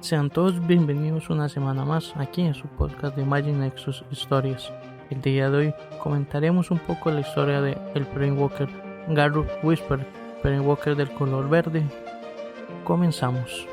Sean todos bienvenidos una semana más aquí en su podcast de Magic Nexus Historias. El día de hoy comentaremos un poco la historia de el Planeswalker Garruk Whisper, Planeswalker del color verde. Comenzamos.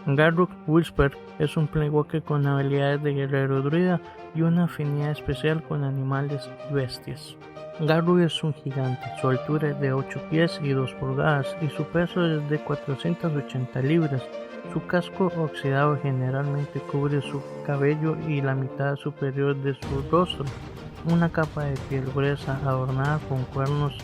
Garruk Whisper es un Planeswalker con habilidades de guerrero druida y una afinidad especial con animales y bestias. Garruk es un gigante, su altura es de 8 pies y 2 pulgadas y su peso es de 480 libras. Su casco oxidado generalmente cubre su cabello y la mitad superior de su rostro. Una capa de piel gruesa adornada con cuernos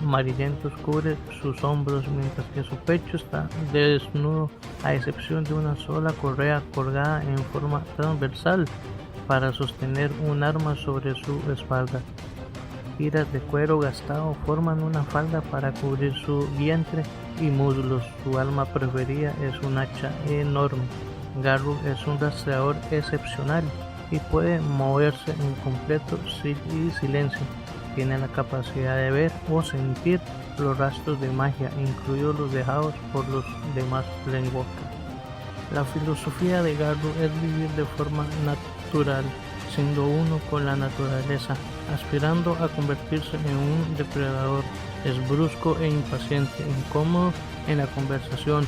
amarillentos cubre sus hombros, mientras que su pecho está desnudo a excepción de una sola correa colgada en forma transversal para sostener un arma sobre su espalda. Tiras de cuero gastado forman una falda para cubrir su vientre y muslos. Su arma preferida es un hacha enorme. Garruk es un rastreador excepcional y puede moverse en completo silencio. Tiene la capacidad de ver o sentir los rastros de magia, incluidos los dejados por los demás Planeswalkers. La filosofía de Garruk es vivir de forma natural, siendo uno con la naturaleza, aspirando a convertirse en un depredador. Es brusco e impaciente, incómodo en la conversación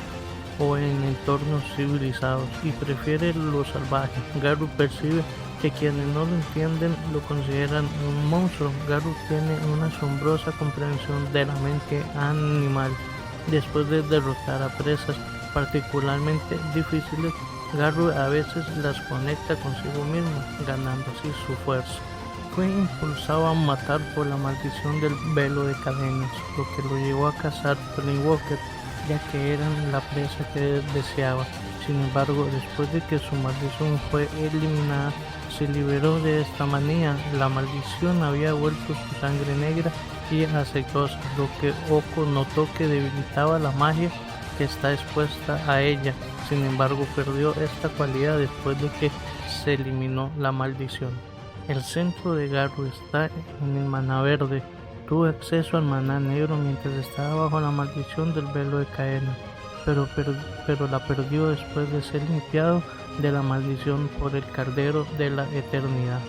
o en entornos civilizados y prefiere lo salvaje. Garruk percibe que quienes no lo entienden lo consideran un monstruo. Garruk tiene una asombrosa comprensión de la mente animal. Después de derrotar a presas particularmente difíciles, Garruk a veces las conecta consigo mismo, ganando así su fuerza. Fue impulsado a matar por la maldición del velo de cadenas, lo que lo llevó a cazar Planeswalkers, ya que eran la presa que deseaba. Sin embargo, después de que su maldición fue eliminada, se liberó de esta manía. La maldición había vuelto su sangre negra y aceitosa, lo que Oko notó que debilitaba la magia que está expuesta a ella. Sin embargo, perdió esta cualidad después de que se eliminó la maldición. El centro de Garruk está en el maná verde. Tuvo acceso al maná negro mientras estaba bajo la maldición del velo de cadena, pero la perdió después de ser limpiado de la maldición por el Caldero de la Eternidad.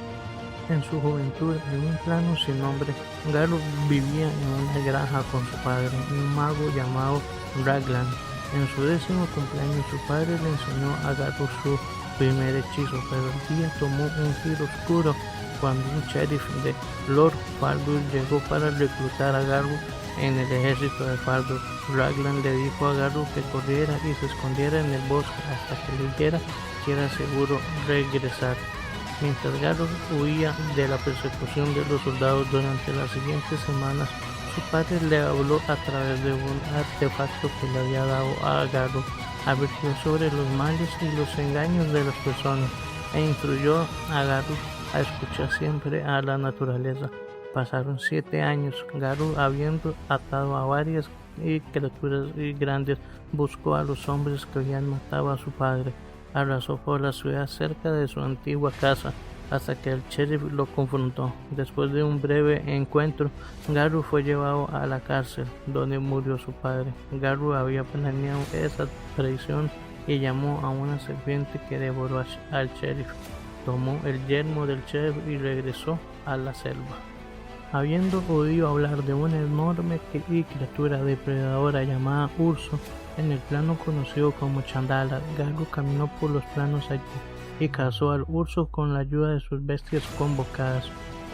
En su juventud, en un plano sin nombre, Garruk vivía en una granja con su padre, un mago llamado Raglan. En su 10º cumpleaños, su padre le enseñó a Garruk su primer hechizo, pero el día tomó un giro oscuro cuando un sheriff de Lord Faldur llegó para reclutar a Garruk en el ejército de Faldur. Raglan le dijo a Garruk que corriera y se escondiera en el bosque hasta que le dijera que era seguro regresar. Mientras Garruk huía de la persecución de los soldados durante las siguientes semanas, su padre le habló a través de un artefacto que le había dado a Garruk. Advirtió sobre los males y los engaños de las personas e instruyó a Garruk a escuchar siempre a la naturaleza. Pasaron 7 años. Garruk, habiendo atado a varias criaturas grandes, buscó a los hombres que habían matado a su padre. Arrasó por la ciudad cerca de su antigua casa hasta que el sheriff lo confrontó. Después de un breve encuentro, Garruk fue llevado a la cárcel, donde murió su padre. Garruk había planeado esa traición y llamó a una serpiente que devoró al sheriff. Tomó el yelmo del sheriff y regresó a la selva. Habiendo oído hablar de una enorme criatura depredadora llamada Urso en el plano conocido como Chandala, Garruk caminó por los planos allí y cazó al urso con la ayuda de sus bestias convocadas.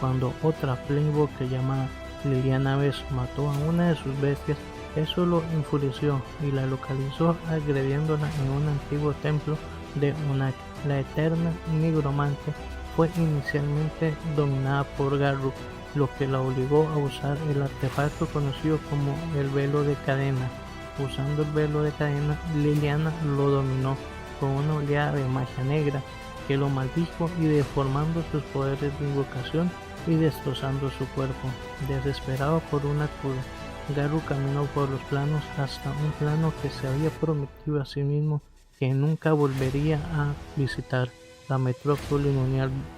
Cuando otra Planeswalker llamada Liliana Vez mató a una de sus bestias, eso lo enfureció y la localizó agrediéndola en un antiguo templo de Unak. La eterna nigromante fue inicialmente dominada por Garruk, lo que la obligó a usar el artefacto conocido como el velo de cadena. Usando el velo de cadena, Liliana lo dominó con una oleada de magia negra que lo maldijo y deformando sus poderes de invocación y destrozando su cuerpo. Desesperado por una cura, Garruk caminó por los planos hasta un plano que se había prometido a sí mismo que nunca volvería a visitar, la metrópoli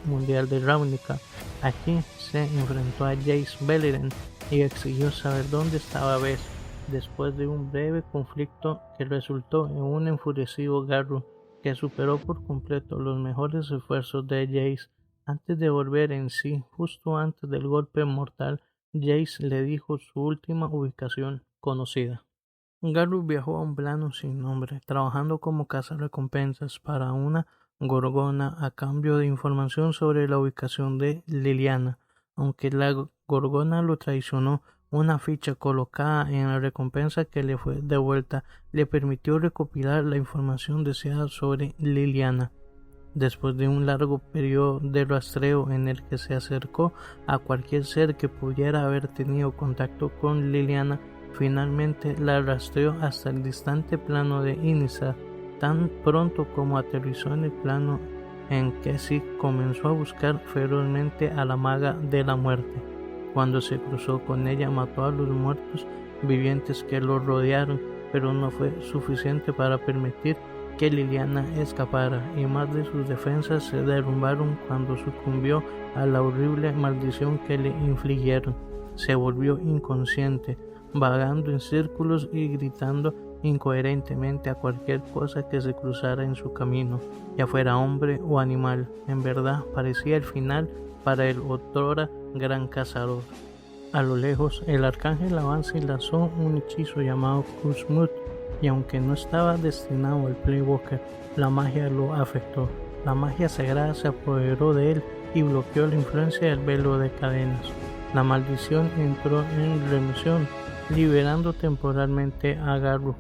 mundial de Ravnica. Aquí se enfrentó a Jace Beleren y exigió saber dónde estaba Bess, después de un breve conflicto que resultó en un enfurecido Garrus que superó por completo los mejores esfuerzos de Jace. Antes de volver en sí, justo antes del golpe mortal, Jace le dijo su última ubicación conocida. Garrus viajó a un plano sin nombre, trabajando como cazarrecompensas para una gorgona a cambio de información sobre la ubicación de Liliana. Aunque la gorgona lo traicionó, una ficha colocada en la recompensa que le fue devuelta le permitió recopilar la información deseada sobre Liliana. Después de un largo periodo de rastreo en el que se acercó a cualquier ser que pudiera haber tenido contacto con Liliana, finalmente la rastreó hasta el distante plano de Innistrad. Tan pronto como aterrizó en el plano en Keswick, comenzó a buscar ferozmente a la maga de la muerte. Cuando se cruzó con ella, mató a los muertos vivientes que lo rodearon, pero no fue suficiente para permitir que Liliana escapara, y más de sus defensas se derrumbaron cuando sucumbió a la horrible maldición que le infligieron. Se volvió inconsciente, vagando en círculos y gritando incoherentemente a cualquier cosa que se cruzara en su camino, ya fuera hombre o animal. En verdad parecía el final para el otrora gran cazador. A lo lejos, el arcángel avanza y lanzó un hechizo llamado Kuzmut, y aunque no estaba destinado al Planeswalker, la magia lo afectó. La magia sagrada se apoderó de él y bloqueó la influencia del velo de cadenas. La maldición entró en remisión, liberando temporalmente a Garrus.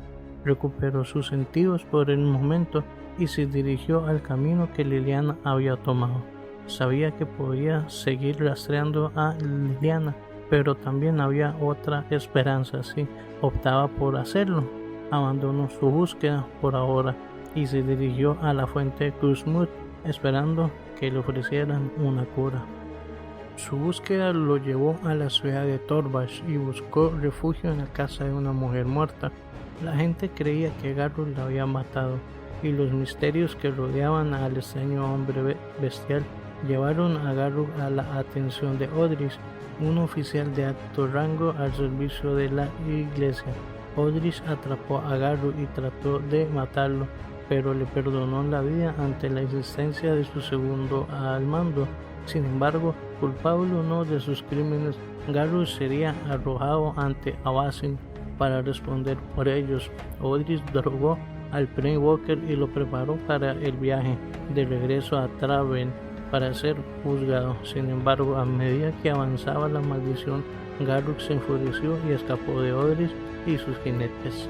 Recuperó sus sentidos por el momento y se dirigió al camino que Liliana había tomado. Sabía que podía seguir rastreando a Liliana, pero también había otra esperanza si optaba por hacerlo. Abandonó su búsqueda por ahora y se dirigió a la fuente de Kuzmut, esperando que le ofrecieran una cura. Su búsqueda lo llevó a la ciudad de Torvash y buscó refugio en la casa de una mujer muerta. La gente creía que Garrus la había matado, y los misterios que rodeaban al extraño hombre bestial llevaron a Garrus a la atención de Odris, un oficial de alto rango al servicio de la iglesia. Odris atrapó a Garrus y trató de matarlo, pero le perdonó la vida ante la existencia de su segundo al mando. Sin embargo, culpable o no de sus crímenes, Garrus sería arrojado ante Avacyn para responder por ellos. Odris drogó al Planeswalker y lo preparó para el viaje de regreso a Traven para ser juzgado. Sin embargo, a medida que avanzaba la maldición, Garrus se enfureció y escapó de Odris y sus jinetes.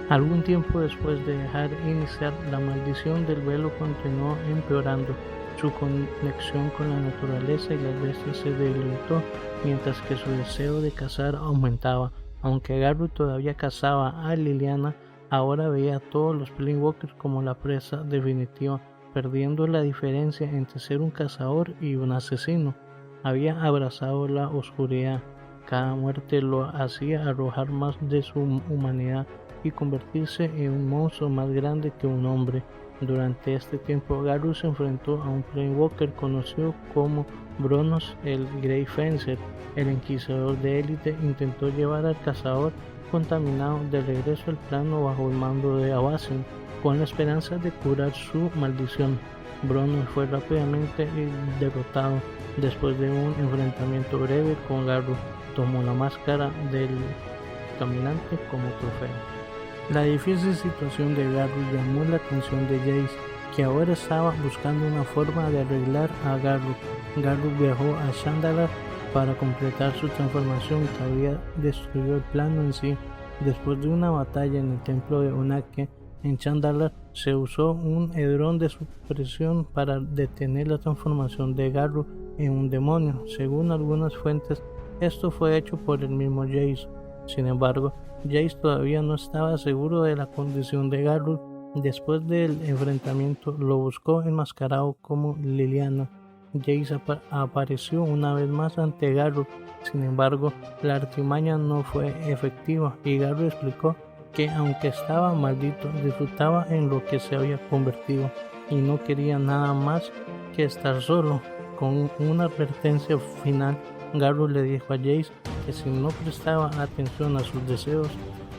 Algún tiempo después de dejar iniciar, la maldición del velo continuó empeorando. Su conexión con la naturaleza y las bestias se debilitó, mientras que su deseo de cazar aumentaba. Aunque Garrus todavía cazaba a Liliana, ahora veía a todos los Planeswalkers como la presa definitiva, perdiendo la diferencia entre ser un cazador y un asesino. Había abrazado la oscuridad. Cada muerte lo hacía arrojar más de su humanidad y convertirse en un monstruo más grande que un hombre. Durante este tiempo, Garrus se enfrentó a un Planeswalker conocido como Bronos el Grey Fencer. El inquisidor de élite intentó llevar al cazador contaminado de regreso al plano bajo el mando de Avacyn, con la esperanza de curar su maldición. Bronos fue rápidamente derrotado. Después de un enfrentamiento breve con Garrus, tomó la máscara del caminante como trofeo. La difícil situación de Garrus llamó la atención de Jace, que ahora estaba buscando una forma de arreglar a Garrus. Garrus viajó a Shandalar para completar su transformación que había destruido el plano en sí. Después de una batalla en el templo de Unake en Shandalar, se usó un hedrón de supresión para detener la transformación de Garrus en un demonio. Según algunas fuentes, esto fue hecho por el mismo Jace. Sin embargo, Jace todavía no estaba seguro de la condición de Garrus. Después del enfrentamiento, lo buscó enmascarado como Liliana. Jace apareció una vez más ante Garrus. Sin embargo, la artimaña no fue efectiva y Garrus explicó que aunque estaba maldito, disfrutaba en lo que se había convertido y no quería nada más que estar solo. Con una advertencia final, Garrus le dijo a Jace que si no prestaba atención a sus deseos,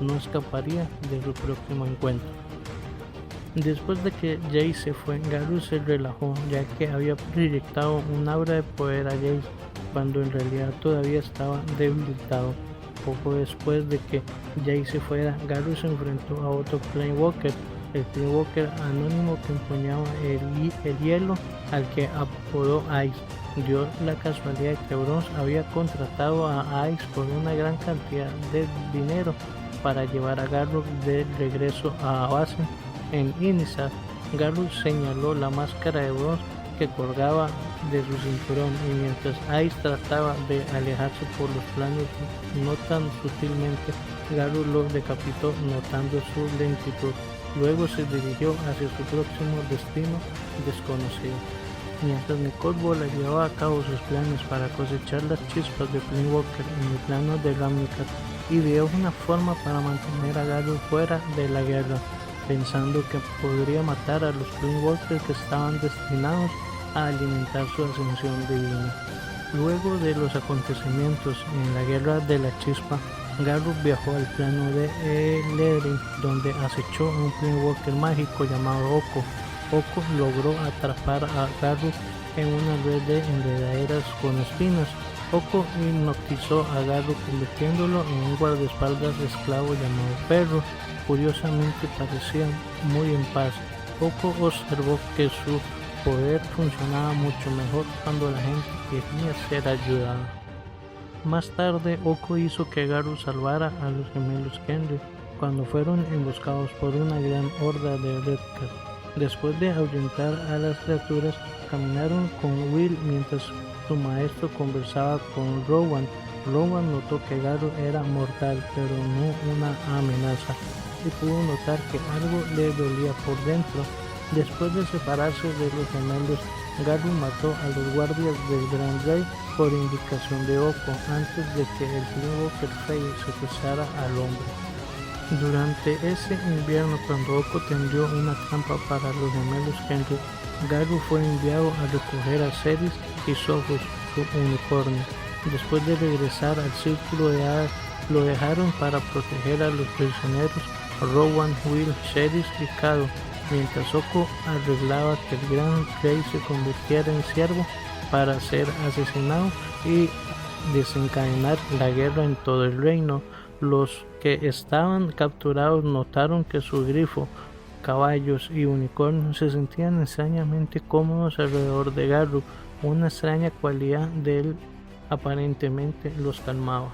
no escaparía de su próximo encuentro. Después de que Jace se fue, Garrus se relajó, ya que había proyectado un aura de poder a Jace, cuando en realidad todavía estaba debilitado. Poco después de que Jace se fuera, Garrus se enfrentó a otro Planewalker, el Planewalker anónimo que empuñaba el hielo, al que apodó Ice. Dio la casualidad que Bronze había contratado a Ice por una gran cantidad de dinero para llevar a Garrus de regreso a base en Innistrad. Garrus señaló la máscara de Bronze que colgaba de su cinturón, y mientras Ice trataba de alejarse por los planos no tan sutilmente, Garrus lo decapitó notando su lentitud. Luego se dirigió hacia su próximo destino desconocido. Mientras Nicol Bola llevaba a cabo sus planes para cosechar las chispas de Planewalker en el plano de Ravnica, ideó una forma para mantener a Garrus fuera de la guerra, pensando que podría matar a los Planewalkers que estaban destinados a alimentar su ascensión divina. Luego de los acontecimientos en la Guerra de la Chispa, Garrus viajó al plano de Eledrin, donde acechó a un Planewalker mágico llamado Oko. Oko logró atrapar a Garrus en una red de enredaderas con espinas. Oko hipnotizó a Garrus, convirtiéndolo en un guardaespaldas esclavo llamado Perro. Curiosamente parecían muy en paz. Oko observó que su poder funcionaba mucho mejor cuando la gente quería ser ayudada. Más tarde, Oko hizo que Garrus salvara a los gemelos Kenry cuando fueron emboscados por una gran horda de Redcats. Después de ahuyentar a las criaturas, caminaron con Will mientras su maestro conversaba con Rowan. Rowan notó que Garrus era mortal, pero no una amenaza, y pudo notar que algo le dolía por dentro. Después de separarse de los gemelos, Garrus mató a los guardias del Gran Rey por indicación de Oko, antes de que el Planewalker Frey se cruzara al hombre. Durante ese invierno, cuando Oko tendió una trampa para los gemelos Kenry, Garrus fue enviado a recoger a Ceres y Sophos, su unicornio. Después de regresar al Círculo de Hadas, lo dejaron para proteger a los prisioneros Rowan, Will, Ceres y Cado, mientras Oko arreglaba que el Gran Rey se convirtiera en siervo para ser asesinado y desencadenar la guerra en todo el reino. Los que estaban capturados notaron que su grifo, caballos y unicornios se sentían extrañamente cómodos alrededor de Garrus. Una extraña cualidad de él aparentemente los calmaba.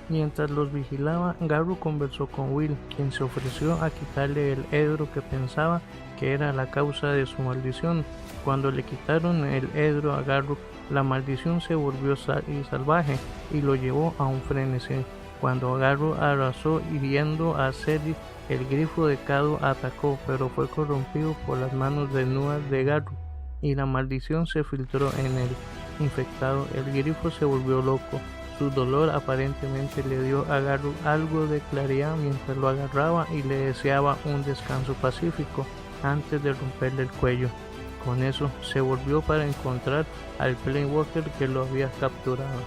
Mientras los vigilaba, Garrus conversó con Will, quien se ofreció a quitarle el edro que pensaba que era la causa de su maldición. Cuando le quitaron el edro a Garrus, la maldición se volvió salvaje y lo llevó a un frenesí. Cuando Garrus arrasó hiriendo a Ceres, el grifo de Cado atacó, pero fue corrompido por las manos desnudas de Garrus, y la maldición se filtró en el infectado. El grifo se volvió loco. Su dolor aparentemente le dio a Garrus algo de claridad mientras lo agarraba y le deseaba un descanso pacífico antes de romperle el cuello. Con eso se volvió para encontrar al Planewalker que lo había capturado.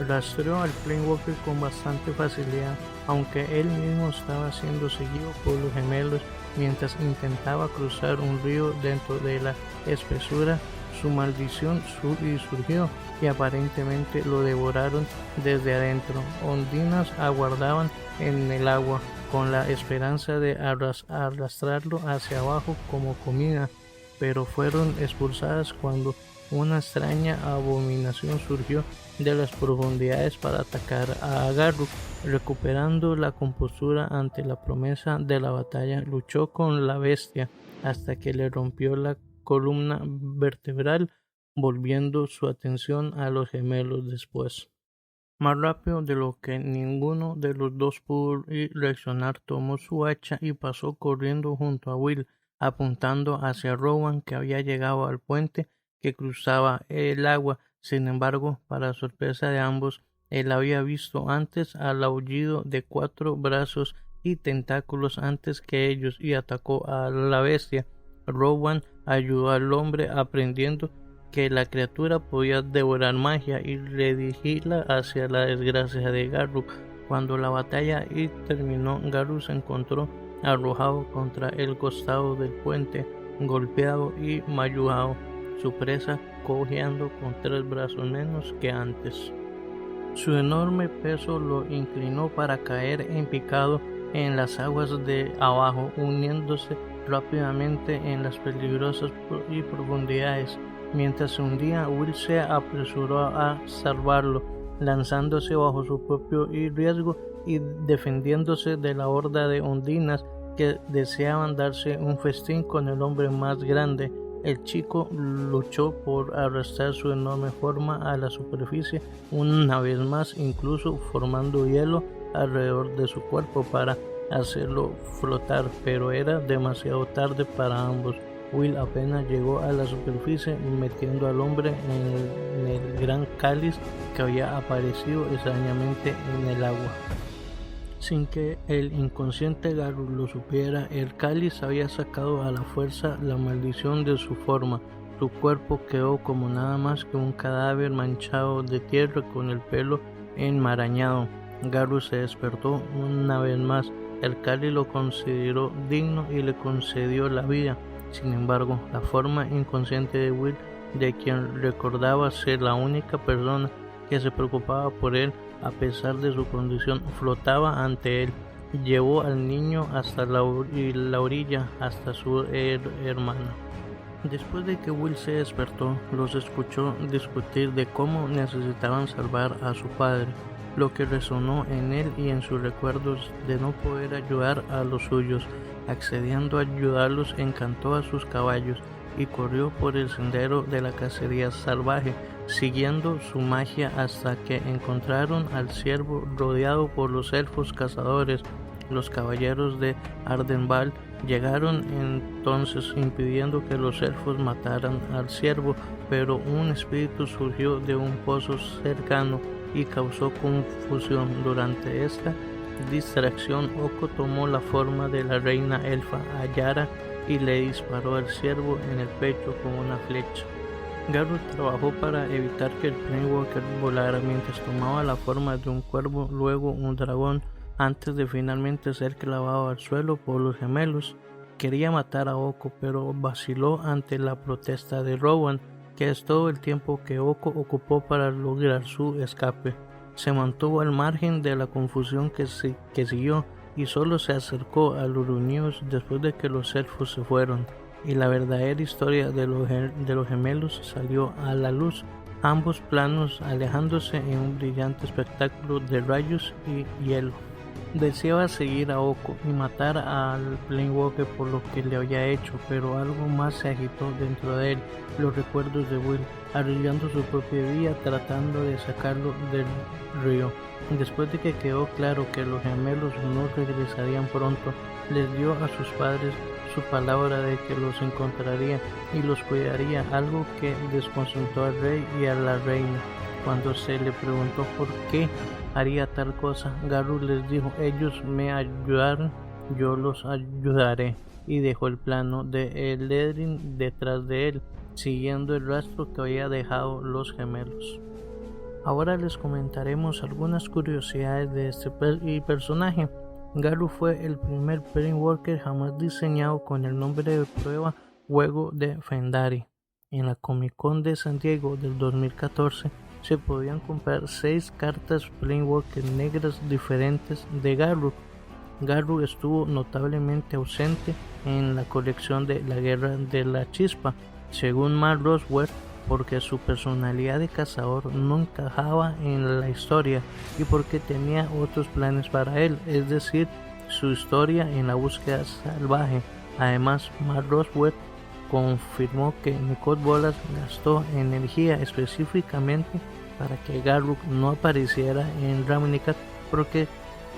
Rastreó al Planewalker con bastante facilidad, aunque él mismo estaba siendo seguido por los gemelos mientras intentaba cruzar un río dentro de la espesura. Su maldición surgió y aparentemente lo devoraron desde adentro. Ondinas aguardaban en el agua con la esperanza de arrastrarlo hacia abajo como comida, pero fueron expulsadas cuando una extraña abominación surgió de las profundidades para atacar a Garrus. Recuperando la compostura ante la promesa de la batalla, luchó con la bestia hasta que le rompió la columna vertebral, volviendo su atención a los gemelos después. Más rápido de lo que ninguno de los dos pudo reaccionar, tomó su hacha y pasó corriendo junto a Will, apuntando hacia Rowan, que había llegado al puente que cruzaba el agua. Sin embargo, para sorpresa de ambos, él había visto antes al aullido de 4 brazos y tentáculos antes que ellos y atacó a la bestia. Rowan ayudó al hombre aprendiendo que la criatura podía devorar magia y redirigirla hacia la desgracia de Garruk. Cuando la batalla terminó, Garruk se encontró arrojado contra el costado del puente, golpeado y mayugado, su presa cojeando con 3 brazos menos que antes. Su enorme peso lo inclinó para caer en picado en las aguas de abajo, uniéndose rápidamente en las peligrosas profundidades. Mientras se hundía, Will se apresuró a salvarlo, lanzándose bajo su propio riesgo y defendiéndose de la horda de ondinas que deseaban darse un festín con el hombre más grande. El chico luchó por arrastrar su enorme forma a la superficie una vez más, incluso formando hielo alrededor de su cuerpo para hacerlo flotar, pero era demasiado tarde para ambos. Will apenas llegó a la superficie, metiendo al hombre en el gran cáliz que había aparecido extrañamente en el agua. Sin que el inconsciente Garruk lo supiera, el cáliz había sacado a la fuerza la maldición de su forma. Su cuerpo quedó como nada más que un cadáver manchado de tierra con el pelo enmarañado. Garruk se despertó una vez más. El cáliz lo consideró digno y le concedió la vida. Sin embargo, la forma inconsciente de Will, de quien recordaba ser la única persona que se preocupaba por él, a pesar de su condición, flotaba ante él. Llevó al niño hasta la orilla, hasta su hermana. Después de que Will se despertó, los escuchó discutir de cómo necesitaban salvar a su padre, lo que resonó en él y en sus recuerdos de no poder ayudar a los suyos. Accediendo a ayudarlos, encantó a sus caballos y corrió por el sendero de la cacería salvaje, siguiendo su magia hasta que encontraron al ciervo rodeado por los elfos cazadores. Los caballeros de Ardenval llegaron entonces impidiendo que los elfos mataran al ciervo, pero un espíritu surgió de un pozo cercano y causó confusión. Durante esta distracción, Oko tomó la forma de la reina elfa Ayara y le disparó al ciervo en el pecho con una flecha. Garruk trabajó para evitar que el Planewalker volara mientras tomaba la forma de un cuervo, luego un dragón, antes de finalmente ser clavado al suelo por los gemelos. Quería matar a Oko, pero vaciló ante la protesta de Rowan, que es todo el tiempo que Oko ocupó para lograr su escape. Se mantuvo al margen de la confusión que siguió y solo se acercó a los reunidos después de que los elfos se fueron, y la verdadera historia de los gemelos salió a la luz, ambos planos alejándose en un brillante espectáculo de rayos y hielo. Deseaba seguir a Oko y matar al Planewalker por lo que le había hecho, pero algo más se agitó dentro de él, los recuerdos de Will, arriesgando su propia vida tratando de sacarlo del río. Después de que quedó claro que los gemelos no regresarían pronto, les dio a sus padres su palabra de que los encontraría y los cuidaría, algo que desconcertó al rey y a la reina. Cuando se le preguntó por qué haría tal cosa, Garruk les dijo: ellos me ayudaron, yo los ayudaré, y dejó el plano de Eledrin detrás de él, siguiendo el rastro que había dejado los gemelos. Ahora les comentaremos algunas curiosidades de este personaje. Garruk fue el primer Planewalker jamás diseñado con el nombre de prueba Juego de Fendari. En la Comic Con de San Diego del 2014 se podían comprar 6 cartas Planewalker negras diferentes de Garruk. Garruk estuvo notablemente ausente en la colección de la Guerra de la Chispa, según Mark Roswell, porque su personalidad de cazador no encajaba en la historia y porque tenía otros planes para él, es decir, su historia en la búsqueda salvaje. Además, Mark Roswell confirmó que Nicole Bolas gastó energía específicamente para que Garruk no apareciera en Ravnica, porque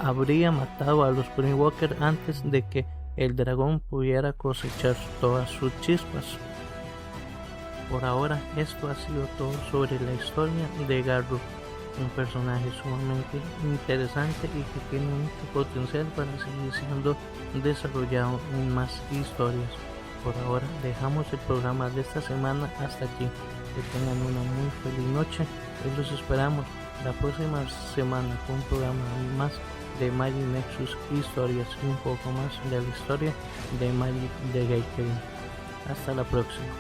habría matado a los Planewalker antes de que el dragón pudiera cosechar todas sus chispas. Por ahora, esto ha sido todo sobre la historia de Garruk, un personaje sumamente interesante y que tiene mucho potencial para seguir siendo desarrollado en más historias. Por ahora dejamos el programa de esta semana hasta aquí. que tengan una muy feliz noche y los esperamos la próxima semana con un programa más de Magic Nexus historias y un poco más de la historia de Magic the Gathering. Hasta la próxima.